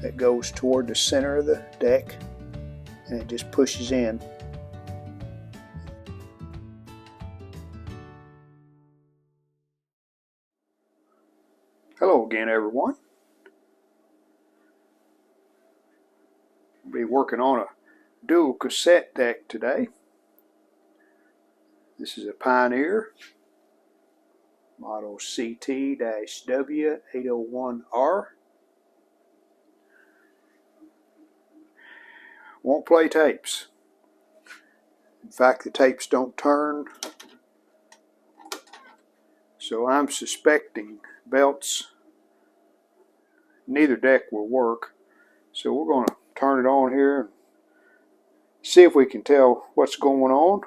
that goes toward the center of the deck, and it just pushes in. Hello again, everyone. We'll be working on a dual cassette deck today. This is a Pioneer model CT-W801R. Won't play tapes. In fact, the tapes don't turn, so I'm suspecting belts. Neither deck will work, so we're going to turn it on here and see if we can tell what's going on.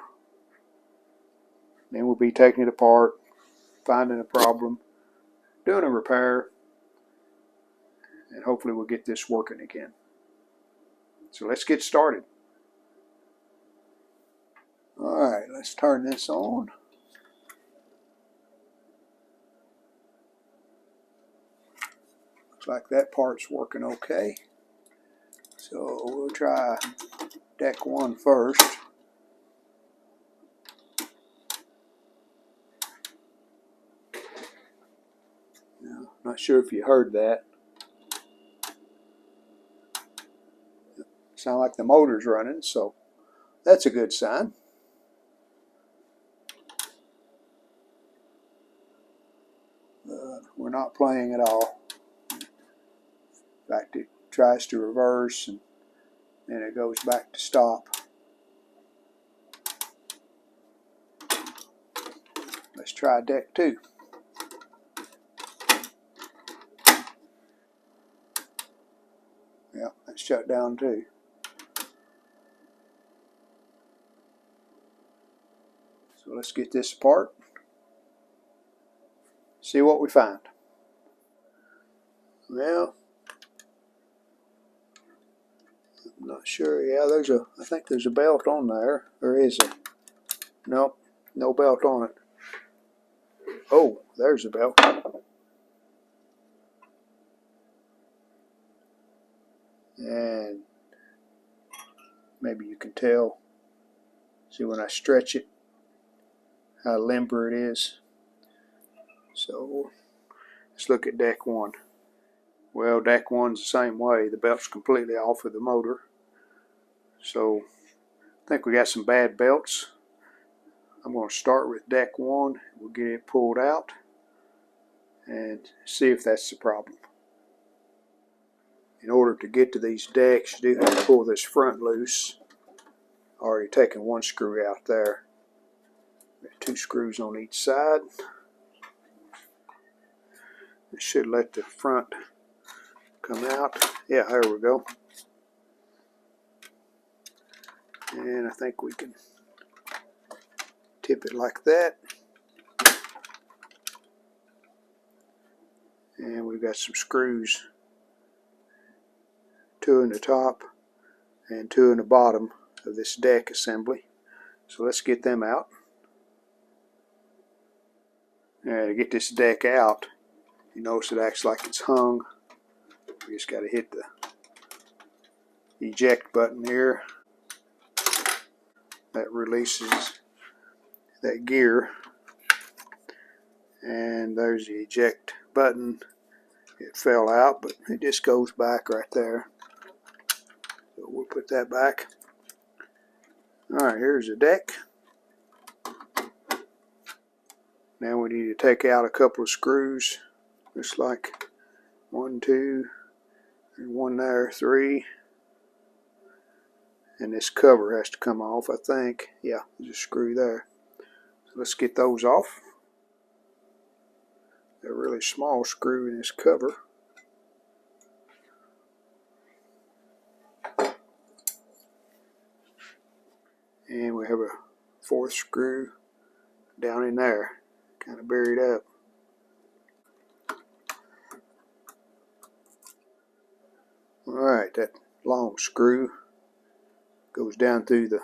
Then we'll be taking it apart, finding a problem, doing a repair, and hopefully we'll get this working again. So let's get started. Alright, let's turn this on. Looks like that part's working okay. So we'll try deck 1 first. Now, not sure if you heard that. Sound like the motor's running, so that's a good sign. We're not playing at all. In fact, it tries to reverse and then it goes back to stop. Let's try deck 2. Yeah, that's shut down too. So let's get this apart. See what we find. Well, I'm not sure. Yeah, I think there's a belt on there. Or is it? Nope, no belt on it. Oh, there's a belt. And maybe you can tell. See when I stretch it, how limber it is. So let's look at deck 1. Well, deck 1's the same way. The belt's completely off of the motor. So I think we got some bad belts. I'm going to start with deck 1. We'll get it pulled out and see if that's the problem. In order to get to these decks, you do have to pull this front loose. Already taken one screw out there. 2 screws on each side. It should let the front come out. Yeah, there we go. And I think we can tip it like that. And we've got some screws. 2 in the top and 2 in the bottom of this deck assembly. So let's get them out. To get this deck out, you notice it acts like it's hung. We just got to hit the eject button here. That releases that gear. And there's the eject button. It fell out, but it just goes back right there. So we'll put that back. Alright, here's the deck. Now we need to take out a couple of screws. Just like 1, 2, and 1 there, 3. And this cover has to come off, I think. Yeah, there's a screw there. So let's get those off. A really small screw in this cover. And we have a 4th screw down in there, kind of buried up. Alright, that long screw goes down through the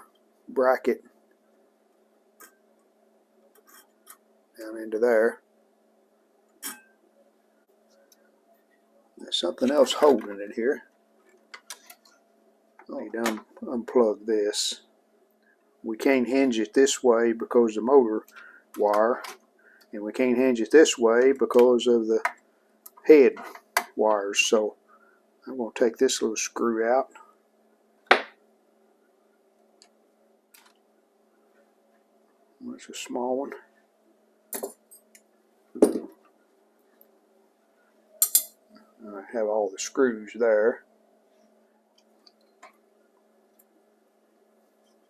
bracket down into there. There's something else holding it here. I need to unplug this. We can't hinge it this way because of the motor wire, and we can't hinge it this way because of the head wires. So I'm going to take this little screw out. That's a small one. I have all the screws there.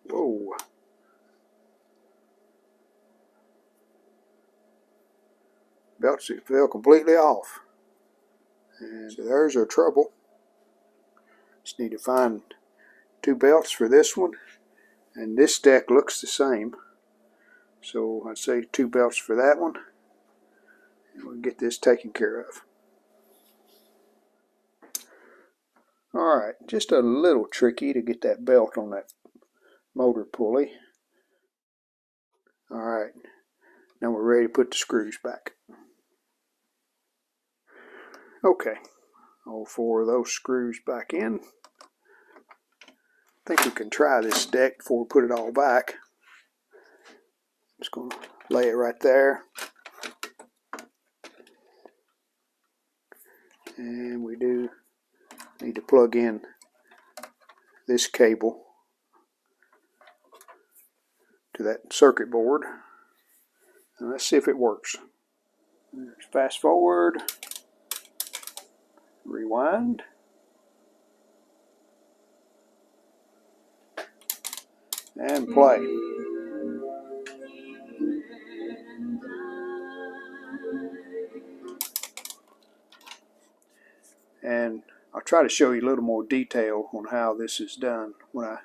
Whoa. Belts fell completely off. And so there's our trouble. Just need to find two belts for this one. And this deck looks the same. So I'd say two belts for that one. And we'll get this taken care of. Alright, just a little tricky to get that belt on that motor pulley. Alright, now we're ready to put the screws back. Okay, all four of those screws back in. I think we can try this deck before we put it all back. I'm just going to lay it right there. And we do need to plug in this cable to that circuit board. And let's see if it works. Fast forward, rewind, and play. And I'll try to show you a little more detail on how this is done when I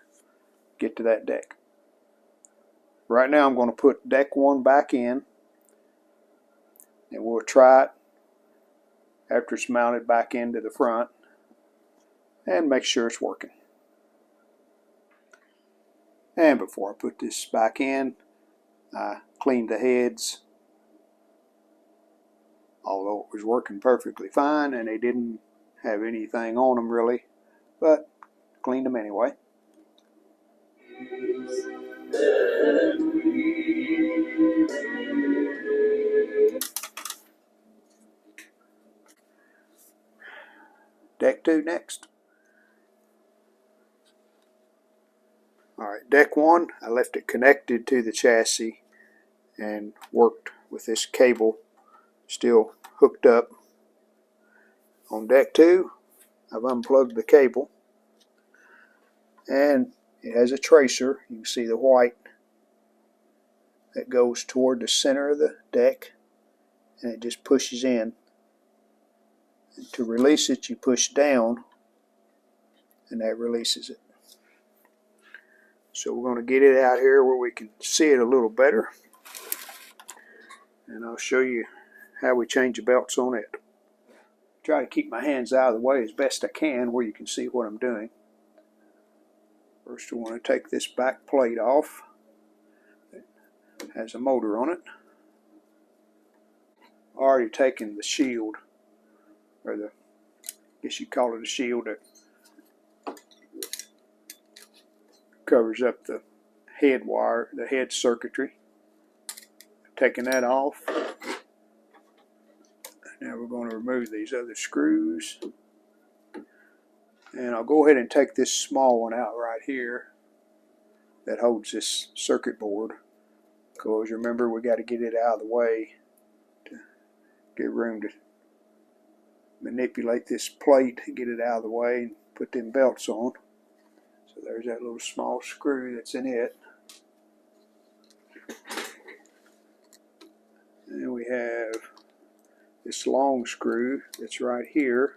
get to that deck. Right now I'm going to put deck 1 back in, and we'll try it after it's mounted back into the front and make sure it's working. And before I put this back in, I cleaned the heads, although it was working perfectly fine and they didn't have anything on them really, but cleaned them anyway. Deck 2 next. Alright, deck 1, I left it connected to the chassis and worked with this cable still hooked up. On deck 2, I've unplugged the cable, and it has a tracer. You can see the white that goes toward the center of the deck, and it just pushes in. And to release it, you push down, and that releases it. So we're going to get it out here where we can see it a little better, and I'll show you how we change the belts on it. Try to keep my hands out of the way as best I can where you can see what I'm doing. First, I want to take this back plate off. It has a motor on it. Already taken the shield, or the, I guess you call it a shield, that covers up the head wire, the head circuitry. Taking that off. Now we're going to remove these other screws. And I'll go ahead and take this small one out right here that holds this circuit board, because remember, we got to get it out of the way to get room to manipulate this plate and get it out of the way and put them belts on. So there's that little small screw that's in it. And we have this long screw that's right here.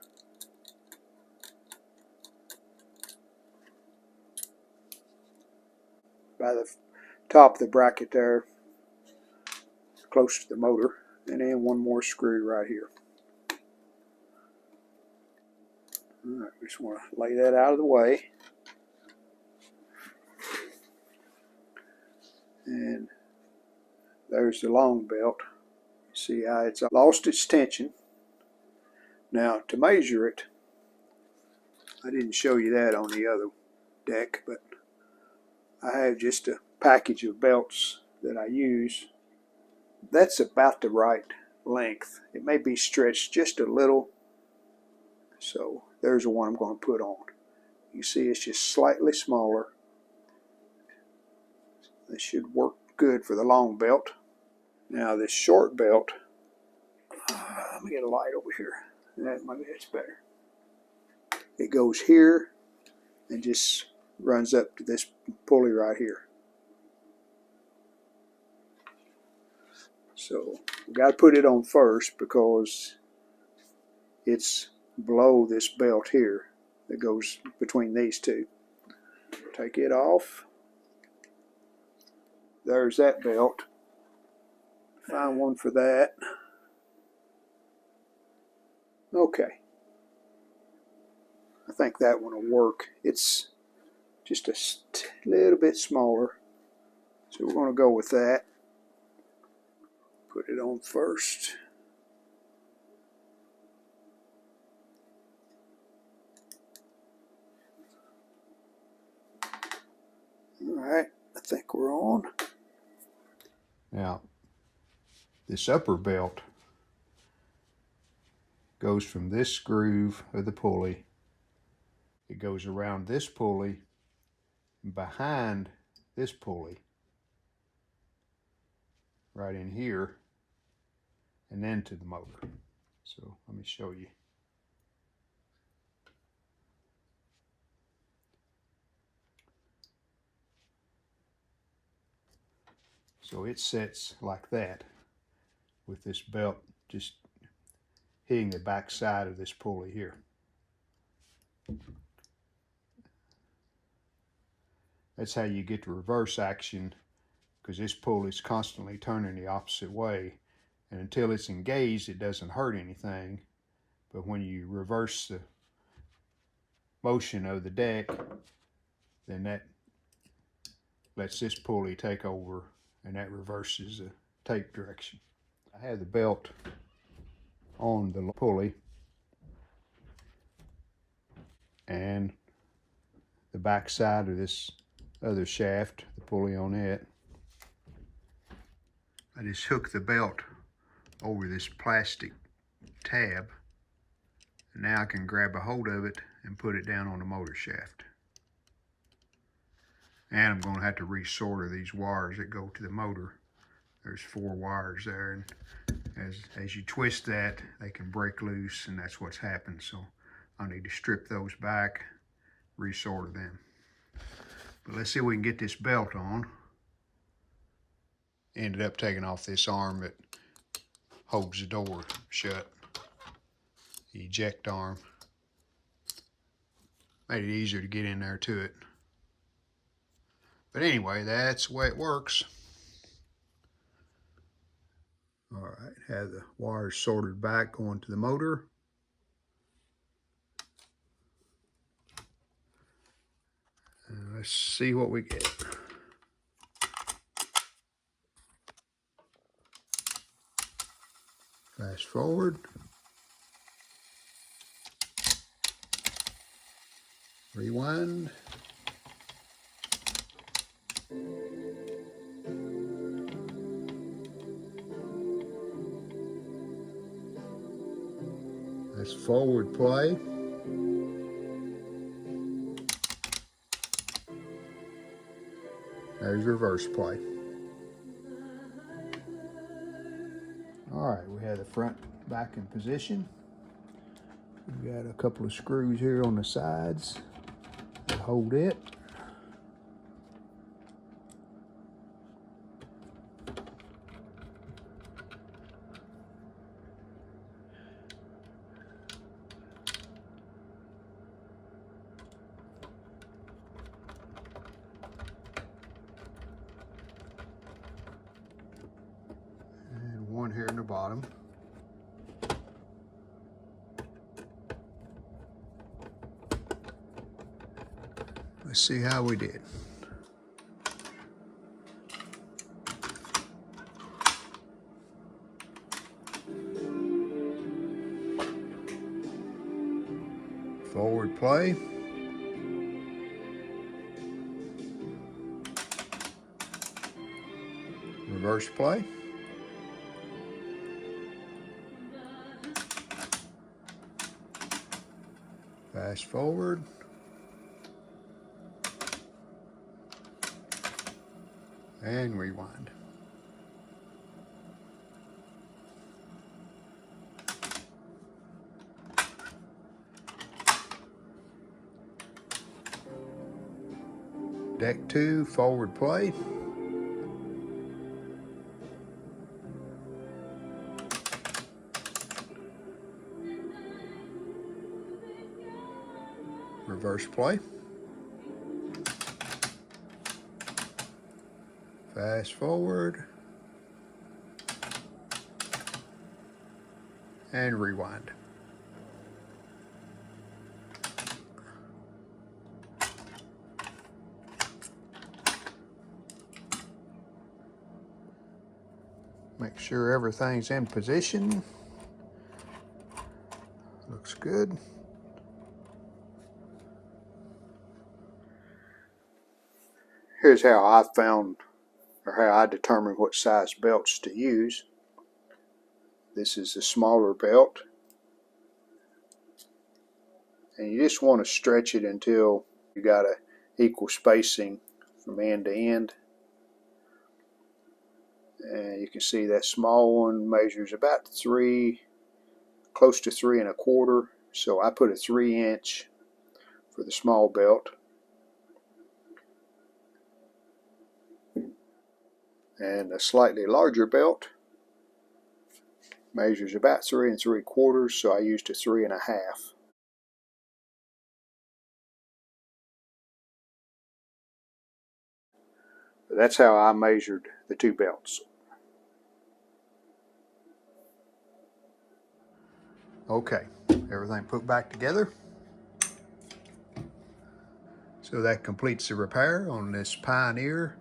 By the top of the bracket there, close to the motor, and then one more screw right here. Alright, we just want to lay that out of the way. And there's the long belt. See how it's lost its tension. Now to measure it, I didn't show you that on the other deck, but I have just a package of belts that I use. That's about the right length. It may be stretched just a little, so there's the one I'm going to put on. You see it's just slightly smaller. This should work good for the long belt. Now this short belt, let me get a light over here. That's better. It goes here and just runs up to this pulley right here. So we got to put it on first because it's below this belt here that goes between these two. Take it off. There's that belt. Find one for that. Okay. I think that one will work. It's just a little bit smaller, so we're going to go with that. Put it on first. Alright, I think we're on. Now, this upper belt goes from this groove of the pulley. It goes around this pulley, behind this pulley, right in here, and then to the motor. So let me show you. So it sets like that, with this belt just hitting the back side of this pulley here. That's how you get the reverse action, because this pulley is constantly turning the opposite way, and until it's engaged it doesn't hurt anything, but when you reverse the motion of the deck, then that lets this pulley take over, and that reverses the tape direction. I have the belt on the pulley and the back side of this other shaft, the pulley on it. I just hook the belt over this plastic tab, and now I can grab a hold of it and put it down on the motor shaft. And I'm going to have to resolder these wires that go to the motor. There's 4 wires there, and as you twist that, they can break loose, and that's what's happened. So I need to strip those back, resolder them. But let's see if we can get this belt on. Ended up taking off this arm that holds the door shut, the eject arm. Made it easier to get in there to it. But anyway, that's the way it works. All right, have the wires soldered back going to the motor. Let's see what we get. Fast forward. Rewind. That's forward play. There's reverse play. All right, we have the front back in position. We've got a couple of screws here on the sides that hold it. And one here in the bottom. Let's see how we did. Forward play. Reverse play. Fast forward. And rewind. Deck 2, forward play. Reverse play. Fast forward. And rewind. Make sure everything's in position. Looks good. Here's how I found, or how I determined what size belts to use. This is a smaller belt. And you just want to stretch it until you got an equal spacing from end to end. And you can see that small one measures about close to 3 1/4. So I put a 3-inch for the small belt. And a slightly larger belt measures about 3 3/4. So I used a 3 1/2. But that's how I measured the two belts. Okay, everything put back together. So that completes the repair on this Pioneer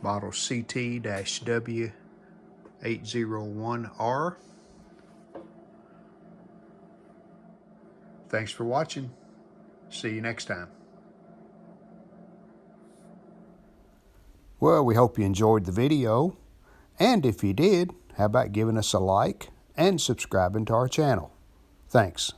model CT-W801R. Thanks for watching. See you next time. Well, we hope you enjoyed the video. And if you did, how about giving us a like and subscribing to our channel? Thanks.